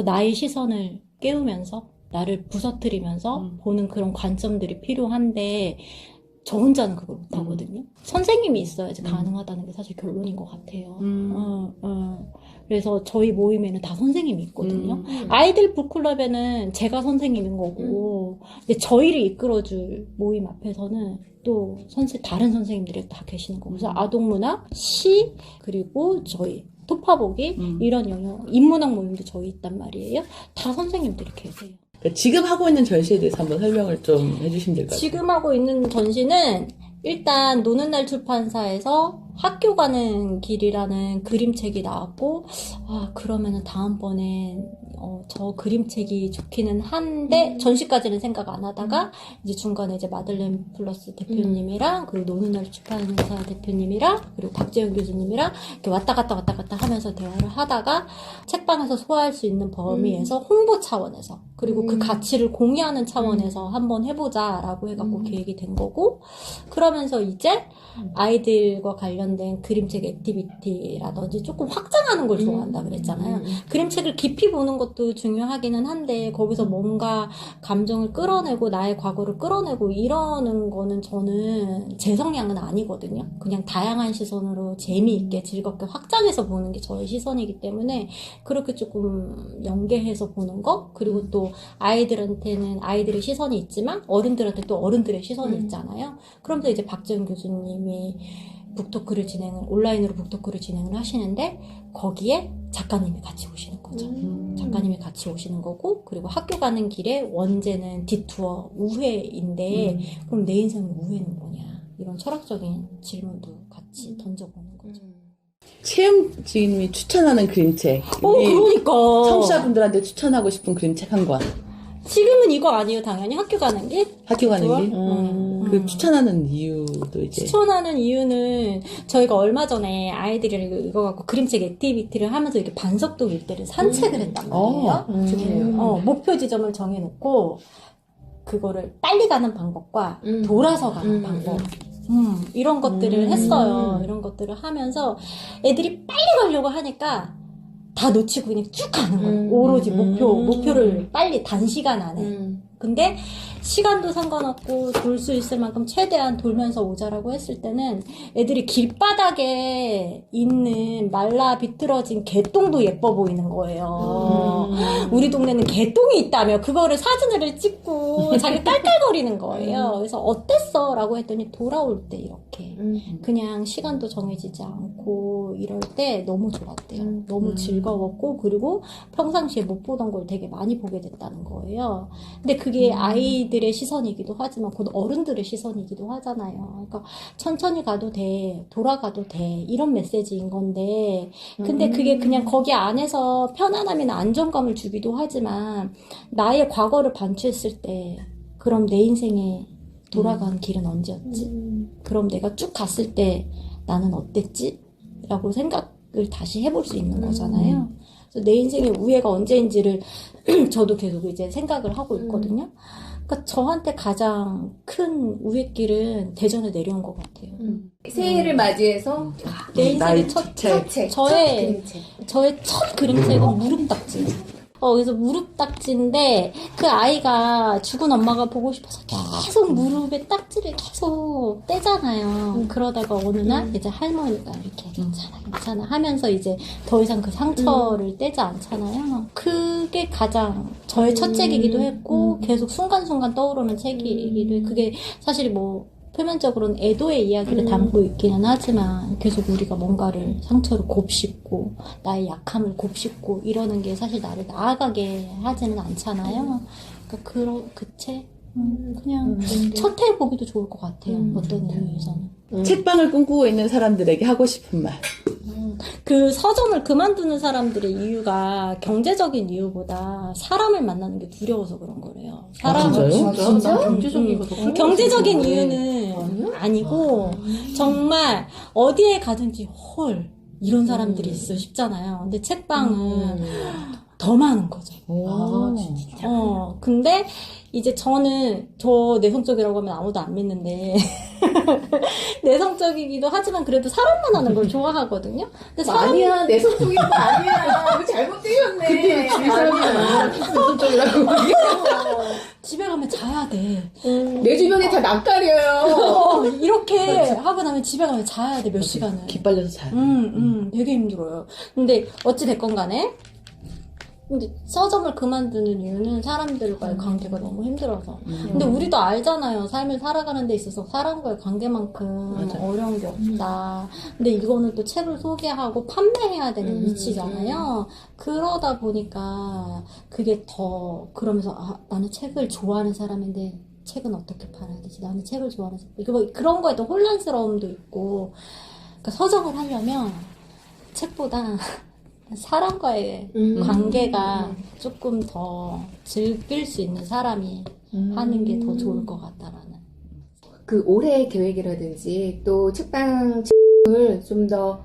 나의 시선을 깨우면서, 나를 부서뜨리면서 보는 그런 관점들이 필요한데, 저 혼자는 그걸 못하거든요. 선생님이 있어야지 가능하다는 게 사실 결론인 것 같아요. 그래서 저희 모임에는 다 선생님이 있거든요. 아이들 북클럽에는 제가 선생님인 거고, 근데 저희를 이끌어줄 모임 앞에서는 또 다른 선생님들이 다 계시는 거고, 그래서 아동문학, 시, 그리고 저희 토파보기 이런 영역, 인문학 모임도 저희 있단 말이에요. 다 선생님들이 계세요. 지금 하고 있는 전시에 대해서 한번 설명을 좀 해주시면 될 것 같아요. 지금 하고 있는 전시는 일단 노는 날 출판사에서 학교 가는 길이라는 그림책이 나왔고, 그러면은 다음번엔 저 그림책이 좋기는 한데 전시까지는 생각 안 하다가 이제 중간에 이제 마들렌 플러스 대표님이랑 그리고 노는 날 출판사 대표님이랑 그리고 박재영 교수님이랑 이렇게 왔다 갔다 하면서 대화를 하다가 책방에서 소화할 수 있는 범위에서 홍보 차원에서 그리고 그 가치를 공유하는 차원에서 한번 해보자라고 해갖고 계획이 된 거고, 그러면서 이제 아이들과 관련된 그림책 액티비티라든지 조금 확장하는 걸 좋아한다 그랬잖아요. 그림책을 깊이 보는 것도 중요하기는 한데 거기서 뭔가 감정을 끌어내고 나의 과거를 끌어내고 이러는 거는 저는 제 성향은 아니거든요. 그냥 다양한 시선으로 재미있게 즐겁게 확장해서 보는 게 저의 시선이기 때문에 그렇게 조금 연계해서 보는 거, 그리고 또 아이들한테는 아이들의 시선이 있지만 어른들한테 또 어른들의 시선이 있잖아요. 그러면서 이제 박재훈 교수님이 북토크를 온라인으로 북토크를 진행을 하시는데 거기에 작가님이 같이 오시는 거죠. 작가님이 같이 오시는 거고, 그리고 학교 가는 길에 원제는 디투어 우회인데 그럼 내 인생의 우회는 뭐냐, 이런 철학적인 질문도 같이 던져보는 거죠. 채영님이 추천하는 그림책. 그러니까 청취자분들한테 추천하고 싶은 그림책 한 권. 지금은 이거 아니에요. 당연히 학교 가는 길? 학교 가는 길? 그 추천하는 이유도 이제. 추천하는 이유는 저희가 얼마 전에 아이들이 이거 갖고 그림책 액티비티를 하면서 이렇게 반석동 일대를 산책을 했단 말이에요. 목표 지점을 정해놓고 그거를 빨리 가는 방법과 돌아서 가는 방법. 이런 것들을 했어요. 이런 것들을 하면서 애들이 빨리 가려고 하니까 다 놓치고 그냥 쭉 가는 거예요. 오로지 목표를 빨리 단시간 안에. 근데 시간도 상관없고 돌 수 있을 만큼 최대한 돌면서 오자라고 했을 때는 애들이 길바닥에 있는 말라 비틀어진 개똥도 예뻐 보이는 거예요. 우리 동네는 개똥이 있다며 그거를 사진을 찍고 자기 깔깔거리는 거예요. 그래서 어땠어? 라고 했더니 돌아올 때 이렇게 그냥 시간도 정해지지 않고 이럴 때 너무 좋았대요. 너무 즐거웠고, 그리고 평상시에 못 보던 걸 되게 많이 보게 됐다는 거예요. 근데 그게 아이들의 시선이기도 하지만 곧 어른들의 시선이기도 하잖아요. 그러니까 천천히 가도 돼, 돌아가도 돼, 이런 메시지인 건데, 근데 그게 그냥 거기 안에서 편안함이나 안정감을 주기도 하지만 나의 과거를 반추했을 때 그럼 내 인생에 돌아간 길은 언제였지? 그럼 내가 쭉 갔을 때 나는 어땠지? 라고 생각을 다시 해볼 수 있는 거잖아요. 그래서 내 인생의 우회가 언제인지를 저도 계속 이제 생각을 하고 있거든요. 그러니까 저한테 가장 큰 우회길은 대전에 내려온 것 같아요. 새해를 맞이해서 내 인생의 첫 저의 첫 그림책은 무릎딱지. 그래서 무릎딱지인데 그 아이가 죽은 엄마가 보고 싶어서 계속 무릎에 딱지를 계속 떼잖아요. 그러다가 어느 날 이제 할머니가 이렇게 괜찮아 하면서 이제 더 이상 그 상처를 떼지 않잖아요. 그게 가장 저의 첫 책이기도 했고 계속 순간순간 떠오르는 책이기도 해. 그게 사실 뭐 표면적으로는 애도의 이야기를 담고 있기는 하지만 계속 우리가 뭔가를 상처를 곱씹고 나의 약함을 곱씹고 이러는 게 사실 나를 나아가게 하지는 않잖아요. 그러니까 그 책 그냥 첫 해 보기도 좋을 것 같아요. 어떤 이유에서는. 책방을 꿈꾸고 있는 사람들에게 하고 싶은 말. 그 서점을 그만두는 사람들의 이유가 경제적인 이유보다 사람을 만나는 게 두려워서 그런 거래요. 진짜? 경제적인 이유는 아니고 정말 어디에 가든지 헐 이런 사람들이 있어 싶잖아요. 근데 책방은 더 많은 거죠. 진짜. 근데 이제 저는 저 내성적이라고 하면 아무도 안 믿는데 내성적이기도 하지만 그래도 사람만 하는 걸 좋아하거든요. 근데 사람 아니야, 내성적인 거 아니야. 잘못 들렸네. 근데 주의사람이야. 내성적이라고. 집에 가면 자야 돼. 내 주변에 다 낯가려요. 이렇게 하고 나면 집에 가면 자야 돼, 몇 시간을. 기빨려서 자요. 되게 힘들어요. 근데 어찌 됐건 간에 근데 서점을 그만두는 이유는 사람들과의 관계가 너무 힘들어서. 근데 우리도 알잖아요. 삶을 살아가는 데 있어서 사람과의 관계만큼 맞아. 어려운 게 없다. 근데 이거는 또 책을 소개하고 판매해야 되는 위치잖아요. 그러다 보니까 그게 더 그러면서 나는 책을 좋아하는 사람인데 책은 어떻게 팔아야 되지? 나는 책을 좋아하는 사람. 이거 그런 거에 또 혼란스러움도 있고. 그러니까 서점을 하려면 책보다 사람과의 관계가 조금 더 즐길 수 있는 사람이 하는 게 더 좋을 것 같다라는. 그 올해 계획이라든지 또 책방을 좀 더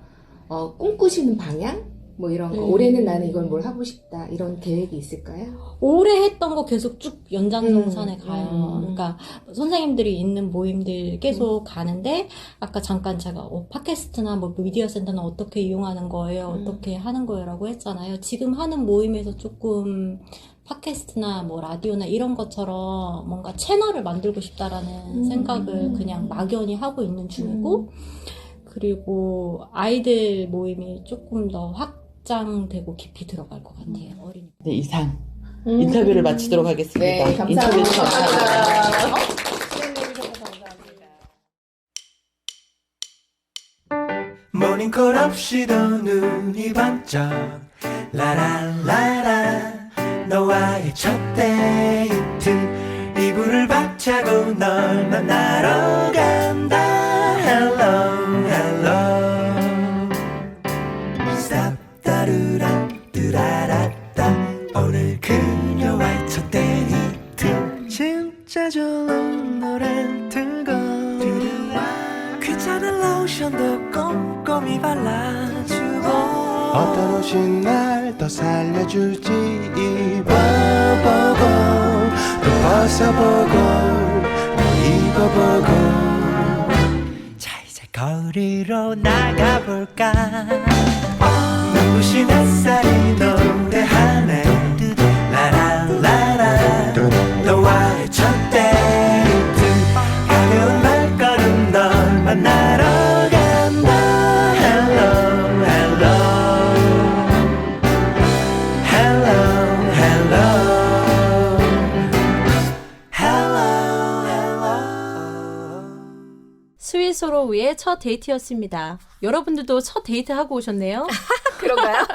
꿈꾸시는 방향? 뭐 이런 거. 올해는 나는 이걸 뭘 하고 싶다. 이런 계획이 있을까요? 오래 했던 거 계속 쭉 연장선상에 가요. 그러니까 선생님들이 있는 모임들 계속 가는데 아까 잠깐 제가 팟캐스트나 뭐 미디어 센터는 어떻게 이용하는 거예요? 어떻게 하는 거예요?라고 했잖아요. 지금 하는 모임에서 조금 팟캐스트나 뭐 라디오나 이런 것처럼 뭔가 채널을 만들고 싶다라는 생각을 그냥 막연히 하고 있는 중이고 그리고 아이들 모임이 조금 더 확장되고 깊이 들어갈 것 같아요. 어린이. 네, 이상 인터뷰를 마치도록 하겠습니다. 네, 감사합니다. 인터뷰 감사합니다. 모닝콜 없이도 눈이 번쩍 라라라라 너와의 첫 데이트 이불을 박차고 널 만나러 간다 Hello hello Stop 따르라 뜨라라따 오늘 그녀와의 첫 데이트 진짜 좋은 노래 들고 귀찮은 로션도 꼼꼼히 발라주고 어떤 옷이 날 더 살려줄지 입어보고 또 벗어보고 또 입어보고 자 이제 거리로 나가볼까 눈부신 햇살이 노래하네 라라라라 너와의 첫 데이트 가벼운 발걸음 널 만나러 간다 Hello hello Hello hello Hello hello 스위스로우의 첫 데이트였습니다. 여러분들도 첫 데이트 하고 오셨네요. 그런가요?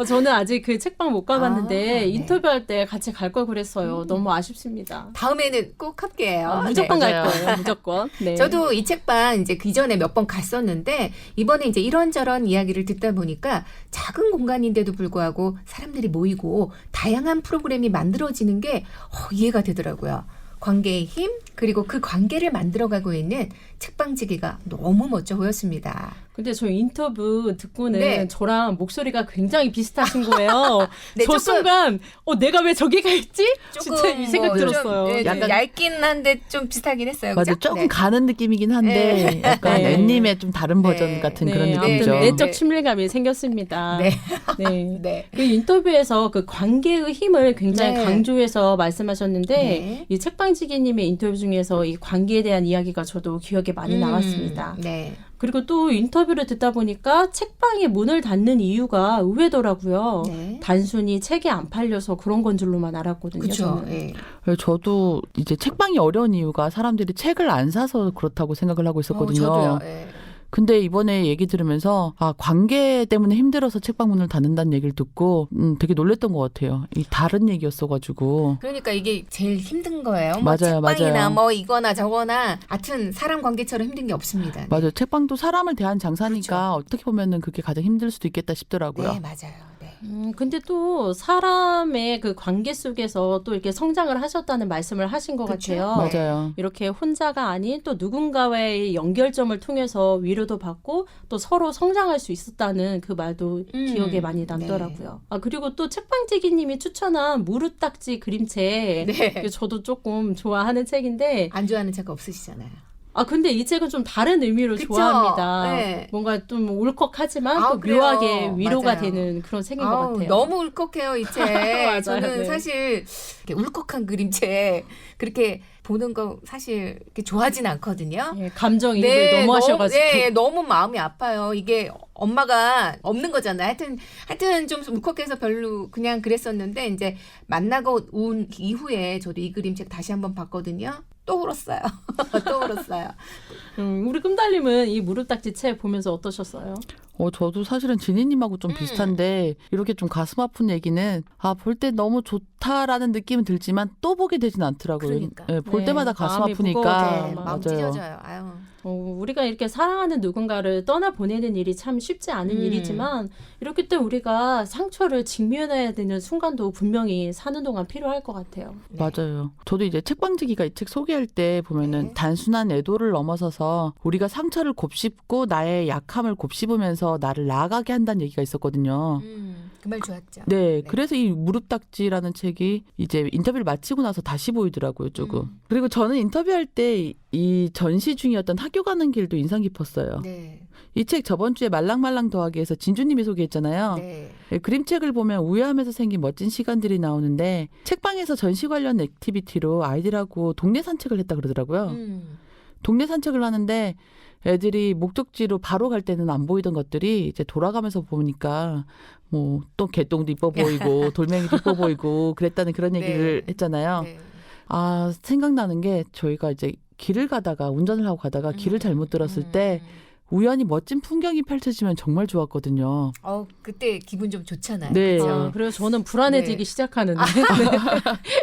저는 아직 그 책방 못 가봤는데 네. 인터뷰할 때 같이 갈 걸 그랬어요. 너무 아쉽습니다. 다음에는 꼭 함께해요. 무조건 네. 갈 거예요. 무조건. 네. 저도 이 책방 이제 그 전에 몇 번 갔었는데 이번에 이제 이런저런 이야기를 듣다 보니까 작은 공간인데도 불구하고 사람들이 모이고 다양한 프로그램이 만들어지는 게 이해가 되더라고요. 관계의 힘 그리고 그 관계를 만들어가고 있는 책방지기가 너무 멋져 보였습니다. 근데 저 인터뷰 듣고는 네. 저랑 목소리가 굉장히 비슷하신 거예요. 네, 저 조금- 순간 내가 왜 저기 가 있지? 진짜 이 생각 좀, 들었어요. 네, 좀 약간- 얇긴 한데 좀 비슷하긴 했어요. 맞아, 그죠? 조금 네. 가는 느낌이긴 한데 약간 네. 앤님의 좀 다른 버전 네. 같은 네, 그런 아무튼 느낌이죠. 내적 네. 친밀감이 생겼습니다. 네. 네. 네. 그 인터뷰에서 그 관계의 힘을 굉장히 네. 강조해서 말씀하셨는데 네. 이 책방지기님의 인터뷰 중에서 이 관계에 대한 이야기가 저도 기억에 많이 남았습니다. 네. 그리고 또 인터뷰를 듣다 보니까 책방이 문을 닫는 이유가 의외더라고요. 네. 단순히 책이 안 팔려서 그런 건 줄로만 알았거든요. 그렇죠. 저는. 네. 저도 이제 책방이 어려운 이유가 사람들이 책을 안 사서 그렇다고 생각을 하고 있었거든요. 저도요. 네. 근데 이번에 얘기 들으면서 관계 때문에 힘들어서 책방 문을 닫는다는 얘기를 듣고 되게 놀랬던 것 같아요. 이 다른 얘기였어가지고. 그러니까 이게 제일 힘든 거예요. 뭐 맞아요, 책방이나 맞아요. 뭐 이거나 저거나 하여튼 사람 관계처럼 힘든 게 없습니다. 네. 맞아요. 책방도 사람을 대한 장사니까 어떻게 보면은 그게 가장 힘들 수도 있겠다 싶더라고요. 네, 맞아요. 네. 근데 또 사람의 그 관계 속에서 또 이렇게 성장을 하셨다는 말씀을 하신 것 그쵸? 같아요. 맞아요. 이렇게 혼자가 아닌 또 누군가와의 연결점을 통해서 위로도 받고 또 서로 성장할 수 있었다는 그 말도 기억에 많이 남더라고요. 그리고 또 책방지기님이 추천한 무릇딱지 그림책 네. 저도 조금 좋아하는 책인데 안 좋아하는 책 없으시잖아요. 근데 이 책은 좀 다른 의미로 그쵸? 좋아합니다. 네. 뭔가 좀 울컥하지만 아, 또 그래요. 묘하게 위로가 맞아요. 되는 그런 책인 것 아우, 같아요. 너무 울컥해요, 이 책. 맞아요. 저는 네. 사실 이렇게 울컥한 그림책 그렇게 보는 거 사실 이렇게 좋아하진 않거든요. 예, 감정이입을 너무 하셔가지고. 너무 마음이 아파요. 이게 엄마가 없는 거잖아요. 하여튼 좀 울컥해서 별로 그냥 그랬었는데 이제 만나고 온 이후에 저도 이 그림책 다시 한번 봤거든요. 또 울었어요. 또 울었어요. 우리 꿈달님은 이 무릎딱지 책 보면서 어떠셨어요? 저도 사실은 지니님하고 좀 비슷한데 이렇게 좀 가슴 아픈 얘기는 볼 때 너무 좋다라는 느낌은 들지만 또 보게 되진 않더라고요. 그러니까. 예, 볼 네, 때마다 가슴 마음이 아프니까. 무거워져요. 네, 마음 맞아요. 찢어져요. 아유. 우리가 이렇게 사랑하는 누군가를 떠나보내는 일이 참 쉽지 않은 일이지만 이렇게 또 우리가 상처를 직면해야 되는 순간도 분명히 사는 동안 필요할 것 같아요. 네. 맞아요. 저도 이제 책방지기가 이 책 소개할 때 보면은 네. 단순한 애도를 넘어서서 우리가 상처를 곱씹고 나의 약함을 곱씹으면서 나를 나아가게 한다는 얘기가 있었거든요. 그 말 좋았죠. 네, 그래서 이 무릎딱지라는 책이 이제 인터뷰를 마치고 나서 다시 보이더라고요, 조금. 그리고 저는 인터뷰할 때 이 전시 중이었던 학교 가는 길도 인상 깊었어요. 네. 이 책 저번 주에 말랑말랑 더하기에서 진주님이 소개했잖아요. 네. 예, 그림책을 보면 우회하면서 생긴 멋진 시간들이 나오는데 책방에서 전시 관련 액티비티로 아이들하고 동네 산책을 했다 그러더라고요. 동네 산책을 하는데 애들이 목적지로 바로 갈 때는 안 보이던 것들이 이제 돌아가면서 보니까 뭐 또 개똥도 이뻐 보이고 돌멩이도 이뻐 보이고 그랬다는 그런 얘기를 네. 했잖아요. 네. 생각나는 게 저희가 이제 길을 가다가 운전을 하고 가다가 길을 잘못 들었을 때 우연히 멋진 풍경이 펼쳐지면 정말 좋았거든요. 그때 기분 좀 좋잖아요. 네. 그죠? 그래서 저는 불안해지기 네. 시작하는데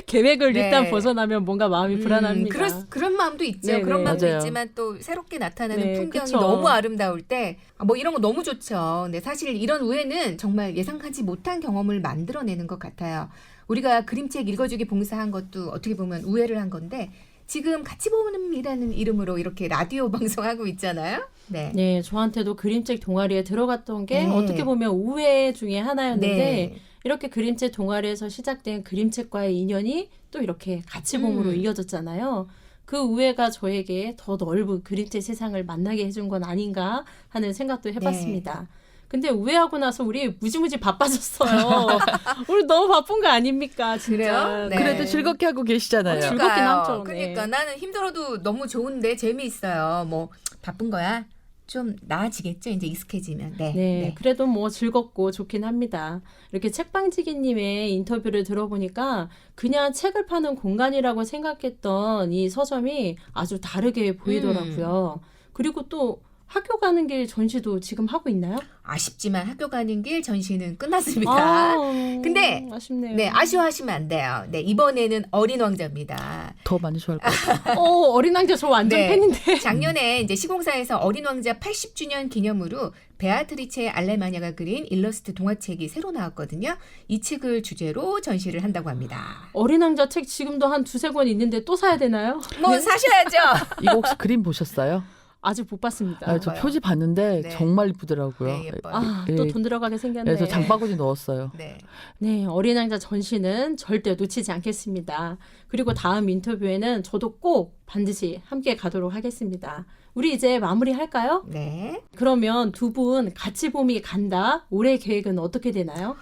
계획을 네. 일단 벗어나면 뭔가 마음이 불안합니다. 그런 마음도 있죠. 네네. 그런 마음도 맞아요. 있지만 또 새롭게 나타나는 네, 풍경이 그쵸. 너무 아름다울 때 뭐 이런 거 너무 좋죠. 근데 사실 이런 우애는 정말 예상하지 못한 경험을 만들어내는 것 같아요. 우리가 그림책 읽어주기 봉사한 것도 어떻게 보면 우애를 한 건데 지금 같이 보는이라는 이름으로 이렇게 라디오 방송하고 있잖아요. 네. 네, 저한테도 그림책 동아리에 들어갔던 게 네. 어떻게 보면 우애 중에 하나였는데 네. 이렇게 그림책 동아리에서 시작된 그림책과의 인연이 또 이렇게 같이봄으로 이어졌잖아요. 그 우애가 저에게 더 넓은 그림책 세상을 만나게 해준 건 아닌가 하는 생각도 해봤습니다. 근데 우애하고 나서 우리 무지무지 바빠졌어요. 우리 너무 바쁜 거 아닙니까? 진짜. 그래요? 네. 그래도 즐겁게 하고 계시잖아요. 즐겁긴 하죠. 네. 그러니까 나는 힘들어도 너무 좋은데 재미있어요. 뭐 바쁜 거야. 좀 나아지겠죠. 이제 익숙해지면. 네. 네, 그래도 뭐 즐겁고 좋긴 합니다. 이렇게 책방지기님의 인터뷰를 들어보니까 그냥 책을 파는 공간이라고 생각했던 이 서점이 아주 다르게 보이더라고요. 그리고 또 학교 가는 길 전시도 지금 하고 있나요? 아쉽지만 학교 가는 길 전시는 끝났습니다. 근데 아쉽네요. 네, 아쉬워하시면 안 돼요. 네, 이번에는 어린 왕자입니다. 더 많이 좋아할 것 같아요. 어린 왕자 저 완전 네. 팬인데. 작년에 이제 시공사에서 어린 왕자 80주년 기념으로 베아트리체 알레마냐가 그린 일러스트 동화책이 새로 나왔거든요. 이 책을 주제로 전시를 한다고 합니다. 어린 왕자 책 지금도 한 2-3권 있는데 또 사야 되나요? 뭐 사셔야죠. 이거 혹시 그림 보셨어요? 아직 못 봤습니다. 저 표지 봤는데 네. 정말 이쁘더라고요. 네, 예뻐요. 또 돈 들어가게 생겼네. 그래서 장바구니 넣었어요. 네. 네, 어린 왕자 전시는 절대 놓치지 않겠습니다. 그리고 다음 인터뷰에는 저도 꼭 반드시 함께 가도록 하겠습니다. 우리 이제 마무리할까요? 네. 그러면 두 분 같이 봄이 간다. 올해 계획은 어떻게 되나요?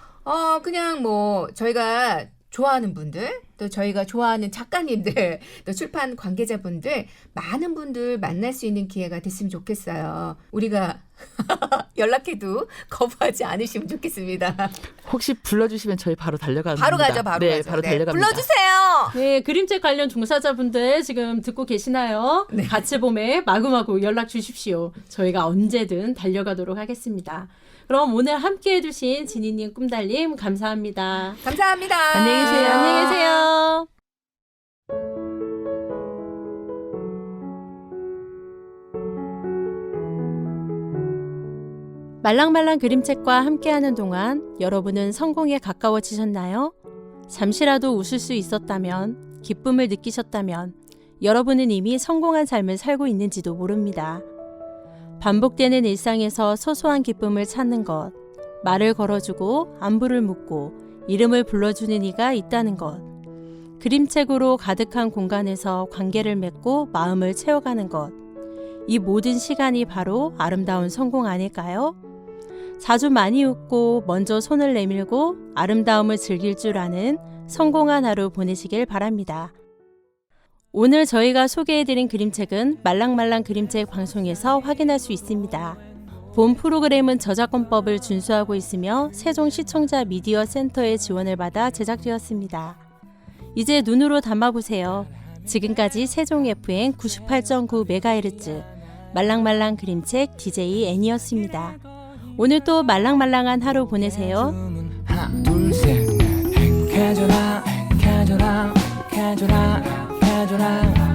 그냥 뭐 저희가 좋아하는 분들, 또 저희가 좋아하는 작가님들, 또 출판 관계자분들, 많은 분들 만날 수 있는 기회가 됐으면 좋겠어요. 우리가 연락해도 거부하지 않으시면 좋겠습니다. 혹시 불러주시면 저희 바로 달려갑니다. 바로 가죠, 바로 네, 가죠. 바로 네, 달려갑니다. 불러주세요. 네, 그림책 관련 종사자분들 지금 듣고 계시나요? 네. 같이 봄에 마구마구 연락 주십시오. 저희가 언제든 달려가도록 하겠습니다. 그럼 오늘 함께 해주신 지니님, 꿈달님 감사합니다. 감사합니다. 안녕히 계세요. 안녕히 계세요. 말랑말랑 그림책과 함께하는 동안 여러분은 성공에 가까워지셨나요? 잠시라도 웃을 수 있었다면, 기쁨을 느끼셨다면 여러분은 이미 성공한 삶을 살고 있는지도 모릅니다. 반복되는 일상에서 소소한 기쁨을 찾는 것, 말을 걸어주고 안부를 묻고 이름을 불러주는 이가 있다는 것, 그림책으로 가득한 공간에서 관계를 맺고 마음을 채워가는 것, 이 모든 시간이 바로 아름다운 성공 아닐까요? 자주 많이 웃고 먼저 손을 내밀고 아름다움을 즐길 줄 아는 성공한 하루 보내시길 바랍니다. 오늘 저희가 소개해드린 그림책은 말랑말랑 그림책 방송에서 확인할 수 있습니다. 본 프로그램은 저작권법을 준수하고 있으며 세종시청자 미디어 센터의 지원을 받아 제작되었습니다. 이제 눈으로 담아보세요. 지금까지 세종 FM 98.9MHz 말랑말랑 그림책 DJ 애니였습니다. 오늘 또 말랑말랑한 하루 보내세요. 하나 둘셋 해줘라 해줘라 해줘라 해줘라